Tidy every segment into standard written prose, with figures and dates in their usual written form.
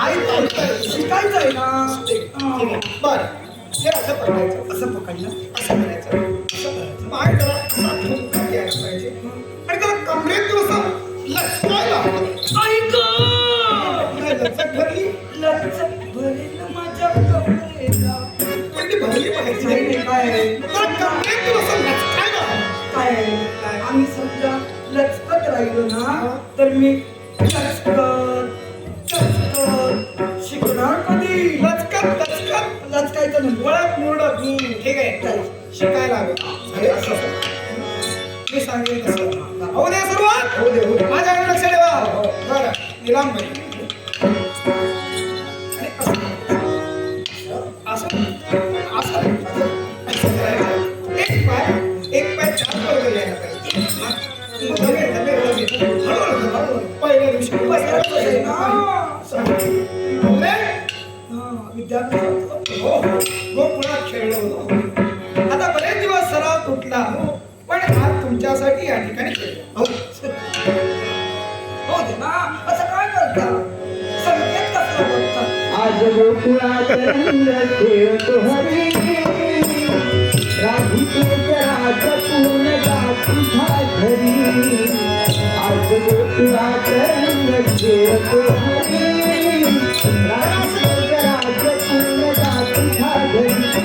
शिकायचं आहे ना. बर हे असं पकडायचं, असं पकडलं, असं करायचं, असं करायचं. पाय जरा असा ठोका द्यायला पाहिजे आणि त्याला कमरेतून असं लचकायला हवं. नाही, लचक भरली माझ्या कमरेला. पण ती भरली पाहिजे. नाही, काय तर कमरेतून असं लचकायला हवं. काय आम्ही समजा लचकत राहिलो ना तर मी शिकणार कधी. लचकत लचकायचं नाही. ओळख मोडत ठीक आहे. शिकायला हवं. हे असं मी सांगेन तसं होऊ दे. सुरुवात हो दे. माझ्याकडे लक्ष ठेवा. बरं निलाम बाई एक पाय चार बरोबर यायला पाहिजे. पहिल्या दिवशी विद्यार्थी पुण्यात खेळलो होतो. आता बरेच दिवस सराव तुटला पण आज तुमच्यासाठी या ठिकाणी खेळलो. हो दे ना. असं काय करता संकेत कसं बघता. आज गोकुळात रंग खेळतो हरी राधिकेच्या राजपूर्ण तुझ्या घरी. आज गोकुळात रंग खेळतो हरी राधिकेच्या राजपूर्ण तुझ्या घरी.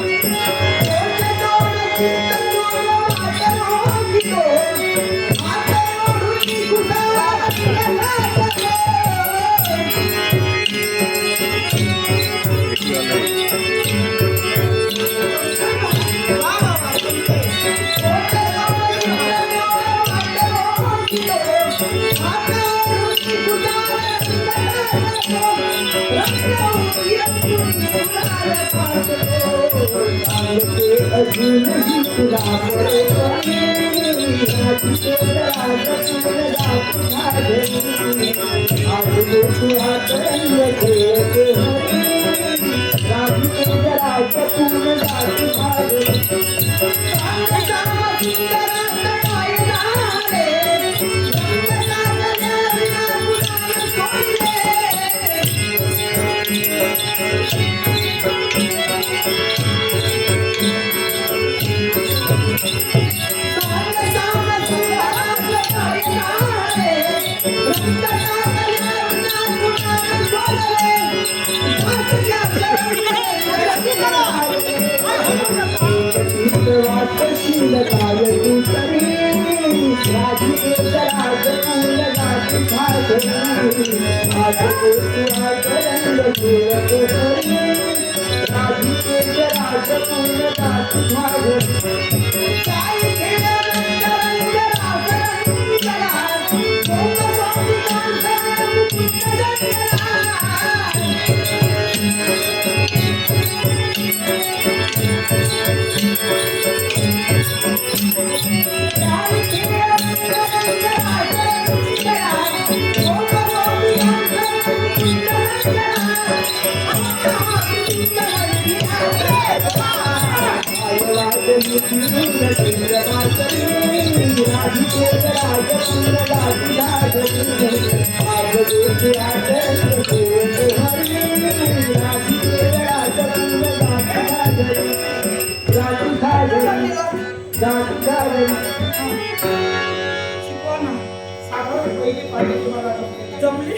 जमले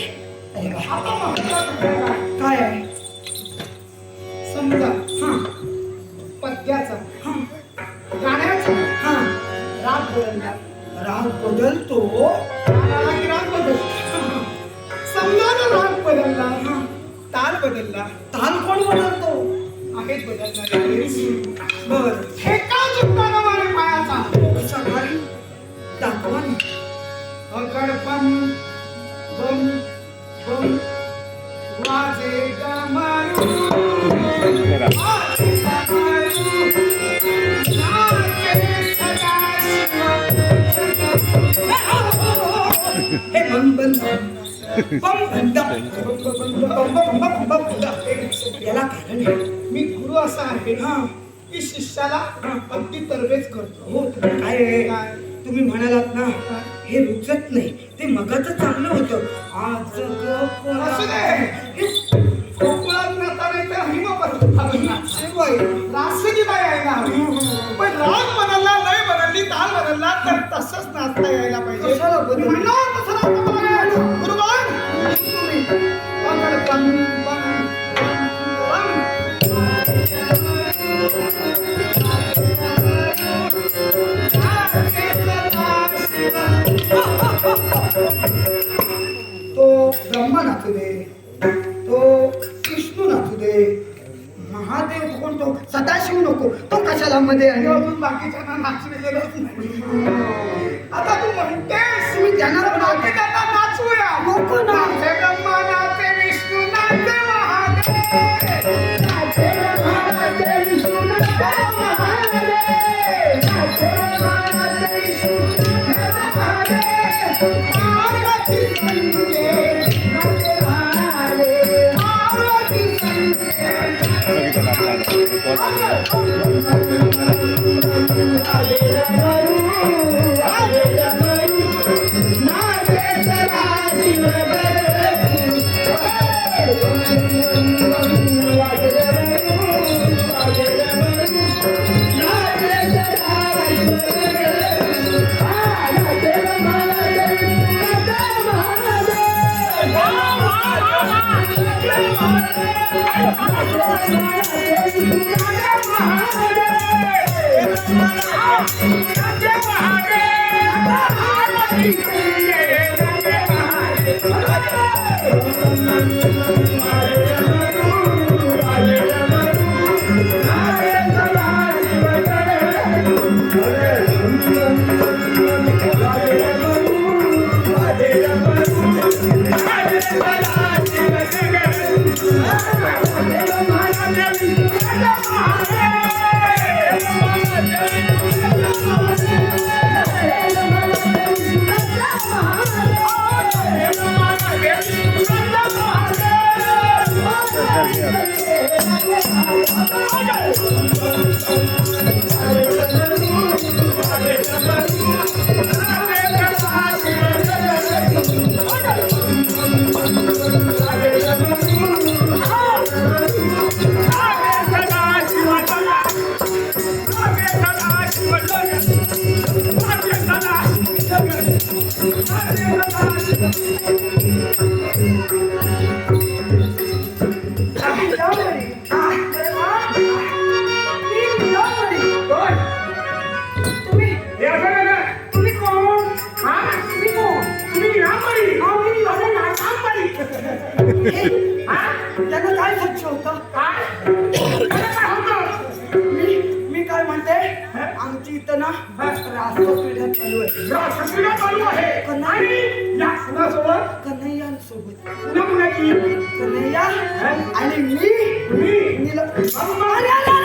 काय आहे समजा हा पद्याचा हा गाण्याचा हा राग बदलला. राग बदलतो. गाण्याला की राग बदलतो. समजा ना राग बदलला ताल बदलला. ताल कोण बदलतो. आहेच बदलणार. बर ठेका चुकता ना माझ्या पायाचा. सकाळी दाखवा ना. अकडपम बम बम वाजे गमारू वाजे गमारू नाचे सदाशिव. हे बंद बंद याला कारण आहे. मी गुरु असा आहे हा की शिष्याला अगदी तरबेज करतो. हो काय आहे? तुम्ही म्हणालात ना हे रुचत नाही ते मगाच चांगलं होतं. आज असू दे. गोकुळात नाता नाही तर हिमपर्वतात नाचते. रासची बाई आहे ना पण राग बदलला लय बदलली ताल बदलला तर तसंच नाचता यायला पाहिजे. कशाला बदल? मी म्हणणार तसं नाचता मला यायला. गुरुबान, तुम्ही बंगड, बंग, बंग, तो ब्रह्मा नाचू दे, तो विष्णू नाचू दे, महादेव कोण तो सदाशिव नको, तो कशाला मध्ये आणि आणि अजून बाकीच्यांना नाचलेलंच नाही. आता तू म्हणतेस तुम्ही त्यांना पण बाकी त्यांना नाचूया. नको ना. नाचे ब्रह्मा, नाचे विष्णू, नाचे महादेव. नाचे ब्रह्मा, नाचे विष्णू, नाचे महादेव. नाचे ब्रह्मा, नाचे विष्णू, नाचे महादेव. पार्वती संगे, नाचे महादेव. पार्वती संगे. त्यांना काय सक्ष होतं? मी काय म्हणते, आमची इथं ना रासक्रीडा चालू आहे. रासक्रीडा चालू आहे. आणि या कुणासोबत? कन्हैया सोबत. कुणा कुणाची? कन्हैया आणि मी. मी अरे, अरे,